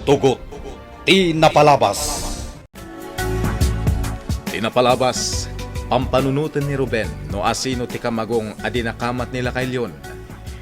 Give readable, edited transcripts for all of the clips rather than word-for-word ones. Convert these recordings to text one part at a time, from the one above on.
Tugot, tinapalabas. Tinapalabas, pampanunutan ni Ruben no asino ti kamagong adinakamat nila kay Leon.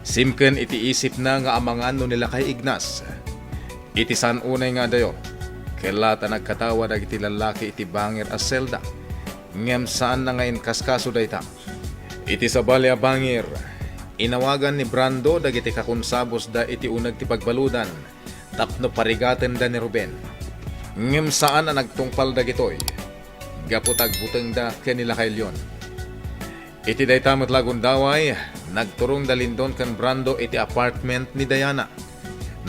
Simken iti isip na nga amangan no nila kay Ignas. Iti san unay nga dayo, kelata nagkatawa dagiti lalaki iti bangir as selda. Ngem saan na ngayon kaskaso dayta. Iti sabali a bangir, inawagan ni Brando dagiti kakunsabos da iti unag ti pagbaludan. Tapno parigaten da ni Ruben. Ngem saan na nagtungpal dagitoy. Gaputag buteng da kanila kay Leon. Iti daytamot lagun daway, nagturong da Lindon kan Brando iti apartment ni Diana.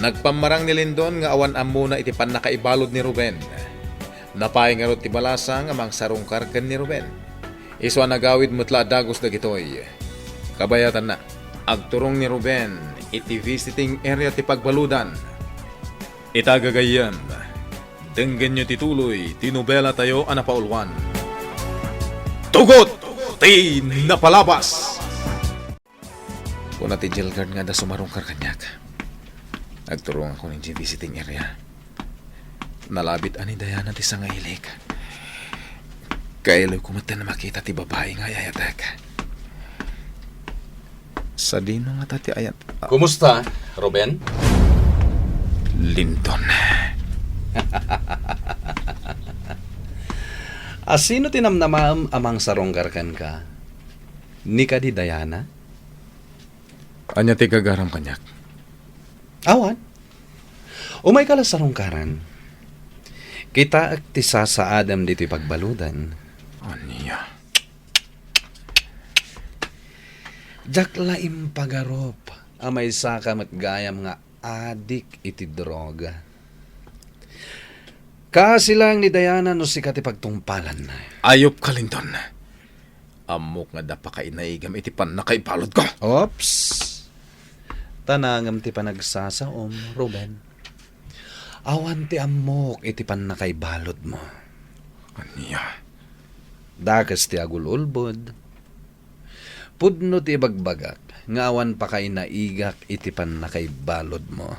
Nagpamarang ni Lindon nga awan amuna iti panakaibalod ni Ruben. Napay nga ron ti balasa nga mangsarungkar kan ni Ruben. Iswa nagawid mutla dagos dagitoy. Kabayatan na, agturong ni Ruben iti visiting area ti pagbaludan. Itagagayan, denggan nyo tituloy, tinubela tayo anapaulwan. Tugot! Tinapalabas! Kuna ti Jilgard nga da sumarungkar kanyak. Nagturong ako ng visiting area. Nalabit ani Diana ti sangailik. Kailoy kumata na makita ti babae nga ayatek. Sa dino nga tati ayat. Kumusta, Ruben? Lindon. Asino tinamnamam amang saronggarkan ka? Ni ka di Diana? Anya ti gagaram kanyak. Awan. Umay kala sarongkaran. Kita ak ti sa Adam dito'y pagbaludan. Anya? Jak laim pagarop. Amay saka matgayam nga adik iti droga. Kasi lang ni Diana no sikat ipagtungpalan. Ayop ka, Lindon. Amok nga dapa ka inaigam iti pan nakaibalod ko. Ops. Tanangam ti panagsasaom, Ruben. Awan ti amok iti pan nakaibalod mo. Anya? Dakas ti agululbod. Pudno ti bagbagak. Ngawan pa kay naigak iti pan nakaibalod mo.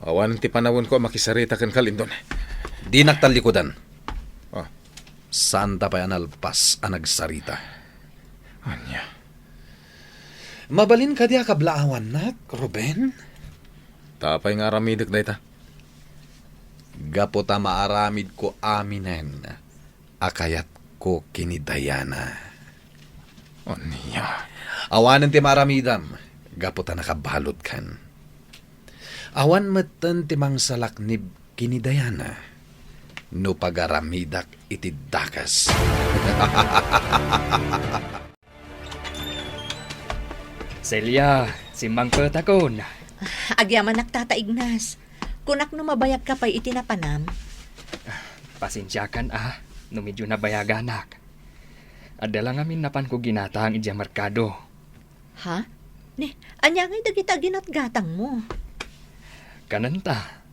Awan ti panawon ko makisarita kan Kalindon. Di naktalikodan. Oh. Santa pa yan alpas ang nagsarita. Anya? Mabalin ka di akablaawan nak, Ruben? Tapay nga ramidak na ita. Gapota maaramid ko aminen. Akayat ko kini Diana. Anya? Awanan ti maramidam. Gapota nakabalot kan. Awan matan ti mangsalaknib kini Diana. No pagaramidak iti dakas. Celia, si Mang Petakon. Agyaman nagtata Ignas. Kunak no mabayag ka pa'y itinapanam. Pasensyakan no medyo nabayaganak. Adala ngamin napan ko ginata ang idya merkado. Ha? Ni, anya ngay dagita ginatgatang mo. Kananta.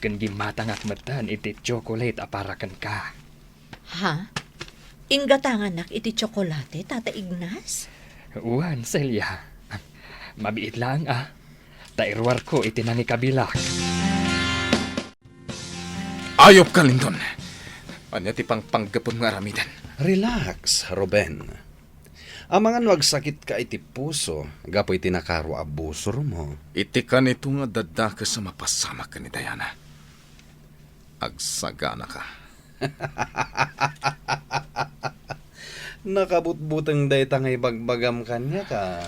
Kan gimatang akmatan iti chocolate aparakan ka. Ha? Inggatangan nak iti tsokolate, Tata Ignas? Uwan, Celia. Mabiit lang Tairwar ko iti nanikabilak. Ayop ka, Lindon. Anya ti pangpanggapon nga ramidan. Relax, Ruben. Amangan wag sakit ka iti puso, gapoy tinakaro abusor mo. Iti ka nito nga dadaka sa mapasama ka ni Diana. Agsagana ka. Nakabutbutang dayta ngay bagbagam kanya ka.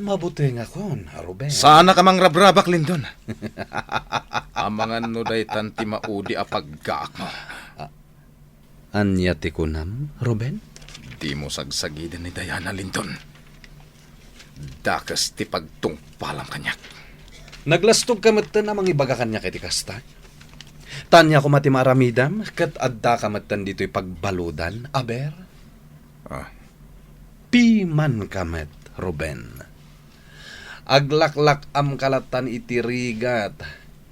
Mabuti nga kon, Ruben. Sana ka mang rabrabak, Lindon. Amangan no day tanti maudi apaggaak mo. Anya ti kunam, Ruben? Di mo sagsagidan ni Diana, Lindon. Dakas ti pagtungpalang kanyak. Naglastog ka matan namang ibaga kanya kay ti kasta. Tanya ko mati maramidam, kat adda ka matan dito'y pagbaludan, aber? Piman kamet, Ruben. Aglaklak am kalatan iti rigat,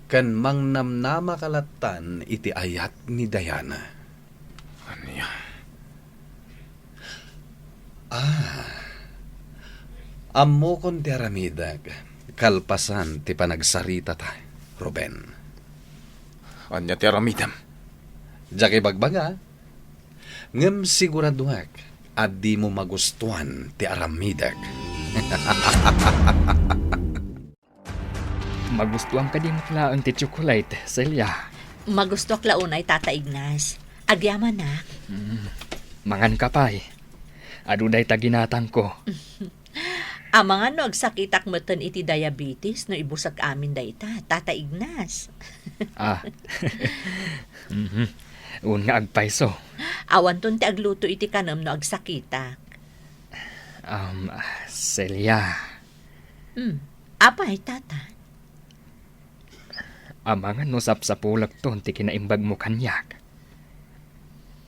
kan mangnamnama kalatan iti ayat ni Diana. Anya? Ammo kon ti aramidag, kalpasan ti panagsarita ta, Ruben. Anya ti aramidam. Jaki bagbaga, ngem siguraduak, at di mo magustuhan ti aramidag. Magustuhan ka di matlaang ti chocolate, Celia. Magusto ak launay, Tata Ignas. Agyaman na. Mangan ka pa'y. Aduday taginatang ko. Amangan no agsakitak moten iti diabetes no ibusak amin dayta, Tata Ignas. Ah. Un nga agpaiso. Awan ton ti agluto iti kanam no agsakitak. Celia. Apay, Tata? Amangan no sapsapulak ton ti kinaimbag mo kanyak.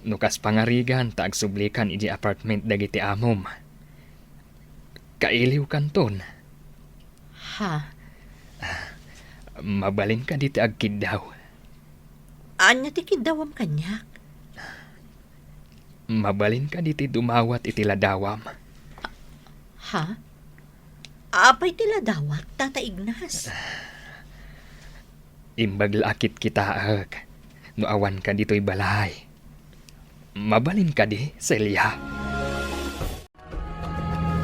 Nukas pangarigan ta agsublikan iti apartment dagiti amom. Kailiw kan ton. Ha? Mabalin ka diti agkid daw. Anya ti kidawam kanyak? Mabalin ka diti dumawat iti ladawam. Ha? Apay tila dawat, Tata Ignas? Imbag lakit kita ag. No awan ka dito'y balay. Mabalin ka di, Celia.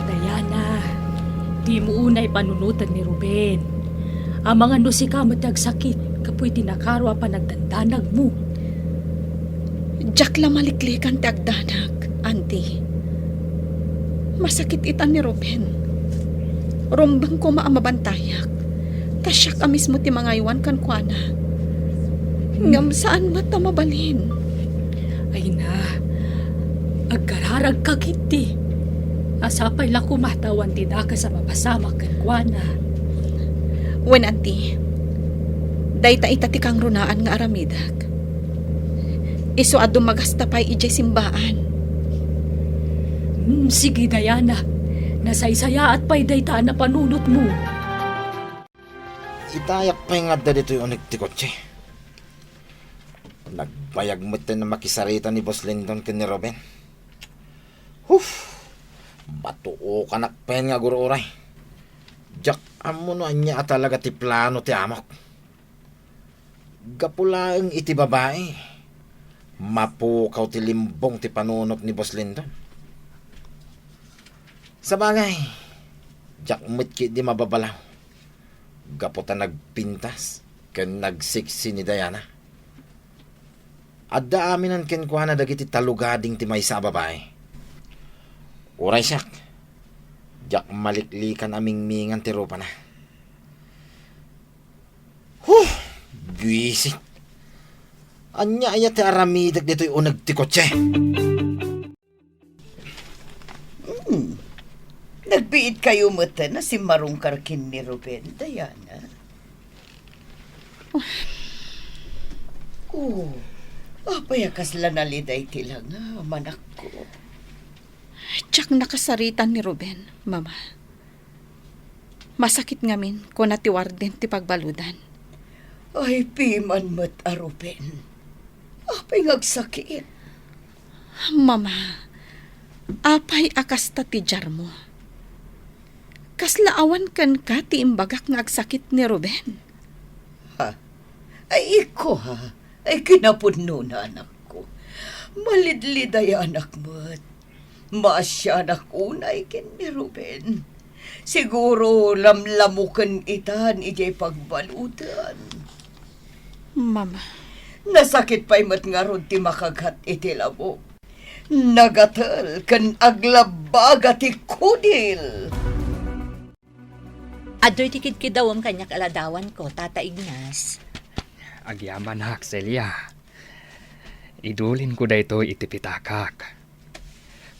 Diana, di mo unay panunutan ni Ruben. Ang mga nusikamot agsakit, kapoy tinakarwa pa nagdandanag mo. Jack la maliklikan ti agdanag, auntie. Masakit itan ni Ruben. Rumbang ko maamabantayak. Tasyak ka mismo ti mga iwan kan kuana. Ngam saan mata mabalin? Ay na, agkararag ka kiti. Asapay lang kumatawan ti daka sa mapasamak kan kuana. Wen, auntie. Dayta itati kang runaan nga aramidag. Iso adu magastapay ijay simbaan. Sige, Diana. Nasaysaya at pa'y daytaan na panunot mo. Itayak pa nga da dito yung unig ti kotse. Nagbayag mo ito na makisarita ni Boss Lindon ken ni Robin. Batuo ka nakpen nga guro oray. Jak amo no anya talaga ti plano ti amok. Gapulaang iti babae. Mapukaw ti limbong ti panunot ni Boss Lindon. Sa bagay, jak mo't ki di mababalaw. Gaputa nagpintas ken nagsiksi ni Diana. Adda aminan ken kuha na dagiti talugading ti maysa a babae. Uray siyak. Jak maliklikan aming mingan ti rupa na. Buisit. Anya aya ti aramidag dito'y unag ti kotse. Nagbiit kayo mata na si Marong Karkin ni Ruben, Diana. Apayakas lanaliday tila nga, manak ko. Jack nakasaritan ni Ruben, mama. Masakit ngamin kung natiwarden ti pagbaludan. Ay, piman mat a Ruben. Apay ngagsakit. Mama, apay akasta ti jar mo. Kaslaawan kan ka ti imbagak nga agsakit ni Ruben. Ay, iko ha. Ay, kinapudno na anak ko. Malidliday anak mo't. Maasya anak unay kin ni Ruben. Siguro lamlamukan itan ijay pagbalutan. Mama, Nasakit pa'y mat nga ron ti makaghat iti labo. Nagatal kan aglabaga ti kudil. Adoy ti kidkidawam kanyak aladawan ko, Tata Ignas. Agyaman hak, Celia. Idulin ko dayto iti pitakak.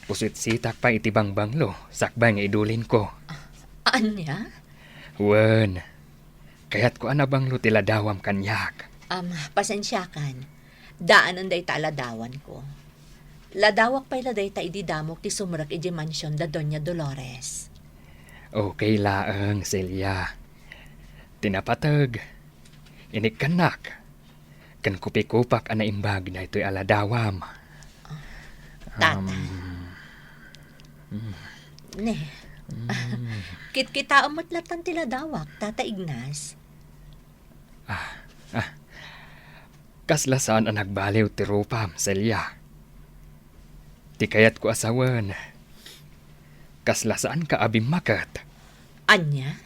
Pusit sitak pa iti bangbanglo, sakbay nga idulin ko. Anya? Wen, kayat ko anabanglo ti ladawam kanyak. Pasensyakan. Daanan day ta aladawan ko. Ladawak pa'y laday ta ididamok ti sumrak iji mansyon da Doña Dolores. Okay laang, Celia. Tinapatag. Inikanak. Kan kupikupak ana imbag na ito'y aladawam. Tata. Ne. Kit kita amatlatan tila dawak, Tata Ignas. Kaslasaan ang nagbaliw ti Rupam, Celia. Ti kayat ko asawan. Kaslasaan ka abing makat. Anya?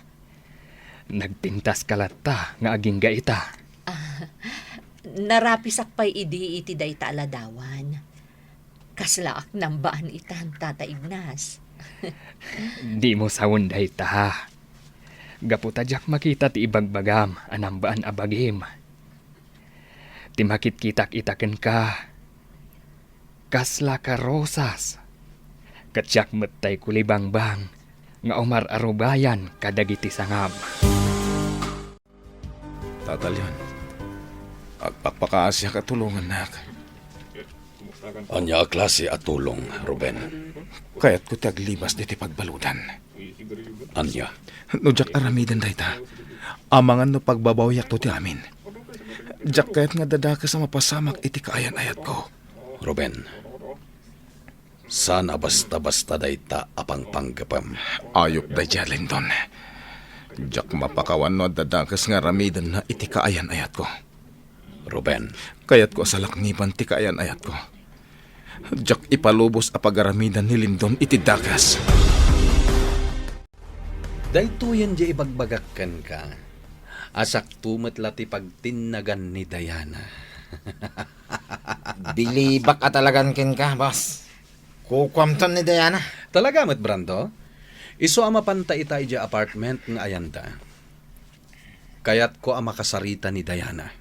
Nagpintas kalata nga aging gaita. Narapisak pa'y idi iti dayta aladawan. Kaslaak nambaan itan, Tata Ignas. Di mo sawon dayta ha. Gaputajak makita ti ibagbagam anambaan abagim. Ti makit-kitak-itaken ka. Kasla ka rosas. Katsak metay kulibangbang nga umar arubayan kadagiti sangam. Tatalyon, agpakpakaasya ka tulungan nak. Anya klase at tulong, Ruben. Kaya't ko taglibas diti pagbaludan. Anya, No jak aramidan dayta. Amangan no pagbabawyak to ti amin. Jak kayat nga dadaka sa mapasamak iti kaayan ayat ko. Ruben. Sana basta-basta dayta apang panggapam. Ayok da jalin don. Jak mapakawan no dadakas nga ramidan na iti kaayan ayat ko. Ruben, Kayat ko sa lakniban ti kaayan ayat ko. Jak ipalubos a pagaramidan ni Lindon iti dakas. dayto yan di ibagbagakkan ka. Asak tumatla ti pagtinagan ni Diana. Bilibak at talagan ken ka, boss. Kukwamton ni Diana. Talaga met Brando? Iso ama panta ita ija apartment nga ayanta. Kayat ko ama kasarita ni Diana.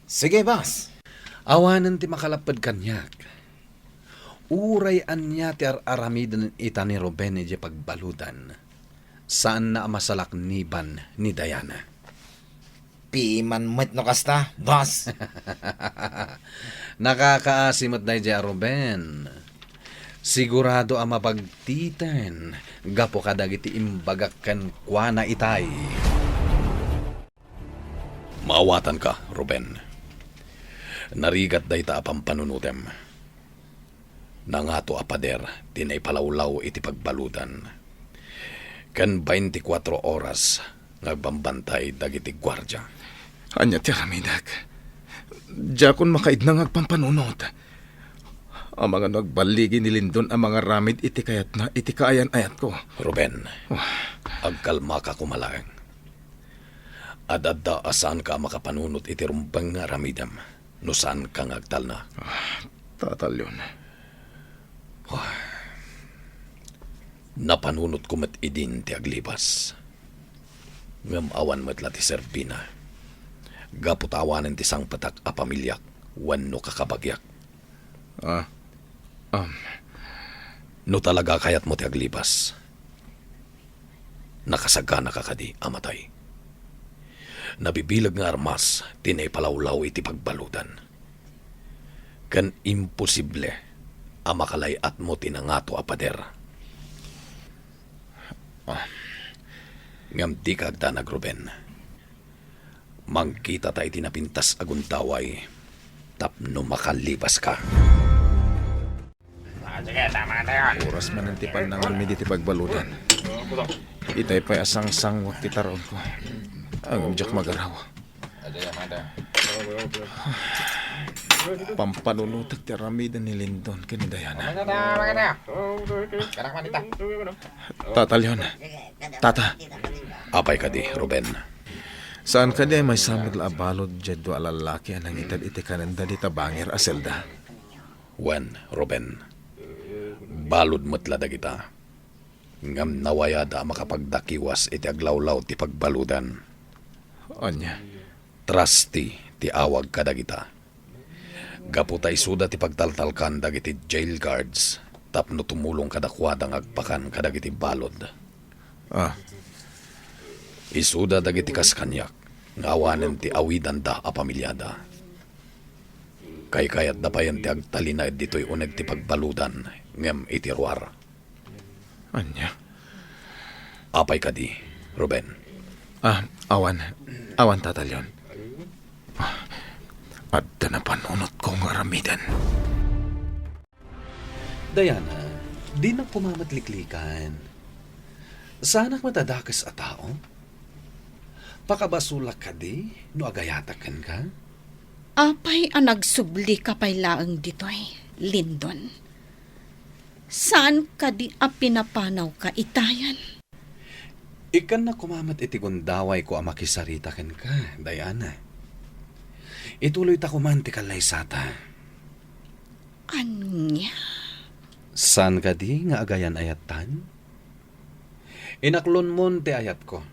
Sige, boss. Awanan ti makalapad kanyak. Uray anya ti aramidan ita ni Ruben ija pagbaludan. Saan na masalakniban ni Diana? Piman met no kasta, boss. Nakakaasimot na ija Ruben. Sigurado ang mapagtitan. Gapo kadagiti imbagakkan kwa na itay. Maawatan ka, Ruben. Narigat day ta apang panunutem. Nangato apader, tinay palawlaw iti pagbaludan. Kan 24 oras, nagbambantay dagiti gwardya. Anya ti ramidak. Jakon makaid na ngagpampanunot. Ang mga nagbaligi ni Lindon ang mga ramid iti kayat na iti kaayan ayat ko. Ruben, agkalma ka kumalang. Adada asan ka makapanunot iti rumbang nga ramidam. No saan ka ngagtal na. Tatalyon. Napanunot ko met idin ti aglibas. Ngam awan met lati Servina. Gaputawanan ti sang patak a pamilyak. Wano kakabagyak. No talaga kayat mo ti aglibas. Nakasagana ka kadi amatay. Nabibilag nga armas, tinay palawlaw iti pagbaludan. Kan imposible, amakalayat mo tinangato apader. Ngam di ka agdanag, Ruben. Mangkita tayo tinapintas aguntaway, tapno makalibas ka. Oras manantipan ng rumid iti pagbaludan. Itay pa'y asang-sang wak titaron ko. Ang jak magaraw. Pampanunutag ti ramidan ni Lindon kani Diana. Tatalyon. Tata. Apay ka di, Ruben. Saan ka di may samid abalod dyan alalaki anang itad iti kananda di tabangir aselda? Wen, Ruben. Balod matla da kita. Ngam nawayada makapagdakiwas iti aglawlaw ti pagbaludan. Anya. Trusty ti awag kada kita. Gaputay suda ti pagtaltalkan dagiti jail guards. Tapno tumulong kadakwadang agpakan kadagiti balod. Isuda dagiti kaskanyak. Ngawanen ti awidan da a pamilyada. Kayat da payan ti agtalina dito'y uneg ti pagbaludan. Ngem iti ruar. Anya. Apay kadi, Ruben. Awan tatalyon. At na panunot ko nga ramidan. Diana, di na pumamatliklikan. Sanak matadakas a tao? Pakabasulak ka di, no agayatakan ka? Apay ang nagsubli ka pay laang ditoy, Lindon. Saan ka di a pinapanaw ka itayan? Ikan na kumamat iti gundaway ko ang makisaritakan ka, Diana. Ituloy ta kumanti kalay sata. Anya? San ka di nga agayan ayatan? Inaklon mon ti ayat ko.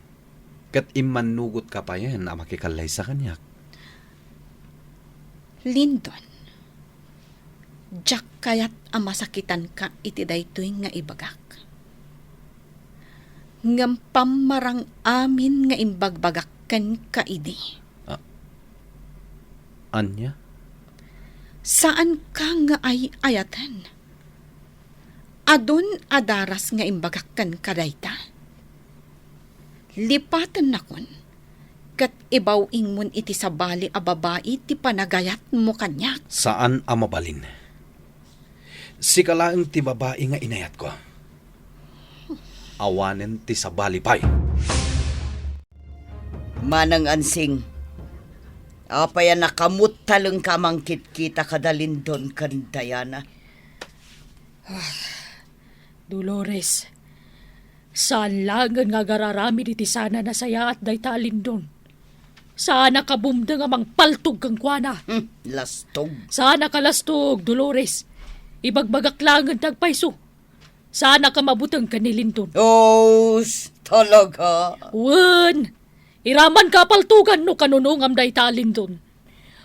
Kat imanugot ka pa yan ang makikalay sa kanyak. Lindon, Jack kayat ang masakitan ka iti daytoy nga ibagak. Ngam pamarang amin nga imbagbagak kan ka idi. Anya? Saan ka nga ay ayatan? Adon adaras nga imbagak kan kadayta? Lipatan na kon, kat ibawing mon iti sabali a babae ti panagayat mo kanyak. Saan ang mabalin? Si kalaang ti babae nga inayat ko. Awanen ti sabalipay. Manang Ansing, apaya nakamut taleng kamangkit kita kadalindon kan Diana. Dolores, saan langan nga gararami diti sana na saya at dayta alindon? Saan nakabumda nga mang paltog kang kuana? Lastog. Saan nakalastog, Dolores? Ibagbagak langan tagpaiso. Saan nakamabutang kanilindon? Oh, talaga. Wen, iraman ka paltugan no kanunungam dayta alindon.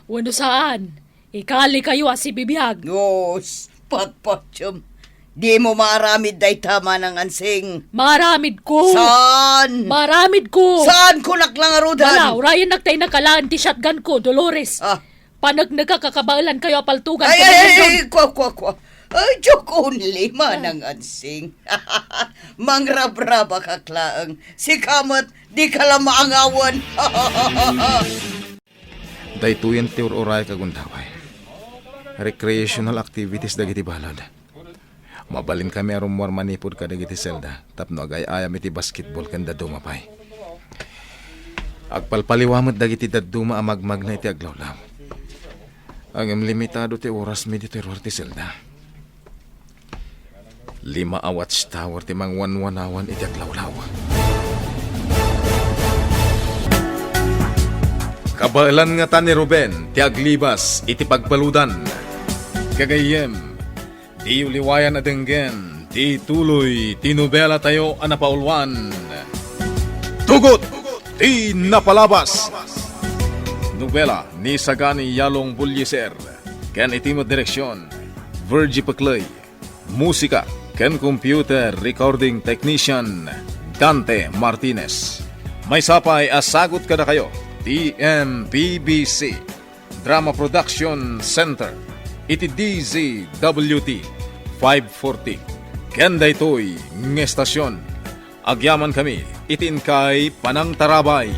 Wano saan? Ikali kayo si bibiyag. Oh, pagpatyom. Di mo maramid day tama ng Ansing. Maramid ko. Saan? Maramid ko. Saan ko naklangarudan? Wala, urayan nagtay nakalaan ti shotgun ko, Dolores. Ah. Panag nagkakakabalan kayo paltugan. Ay, kwa. Ay, joke only, manang Ansing. Mangrabraba ka klaang. Si Kamat, di ka lang maangawan. Daytoyan ti uray kagundaway. Recreational activities dagiti balad. Mabalin kami arumwar manipod ka dagiti selda. Tapno agay ayam iti basketball kan daduma pay. Agpalpaliwamot dagiti daduma amagmag na iti aglawlaw. Ang limitado ti oras mi dito ti selda. 5 a watchtower ti mangwanwanawan iti aglawlaw. Kabalan nga ta ni Ruben ti aglibas iti pagbaludan. Kagayem, di uliwayan na denggen, di tuloy, ti nobela tayo anapaulwan. Tugot, di napalabas. Nobela ni Sagani Yalong Bulyeser, ken iti mo direksyon, Virgie Paclay. Musika, ken computer recording technician, Dante Martinez. May sapay asagot kada kayo, TMPBC, Drama Production Center, iti DZWT 540. Kenda ito'y ng estasyon. Agyaman kami, itin kay Panang Tarabay.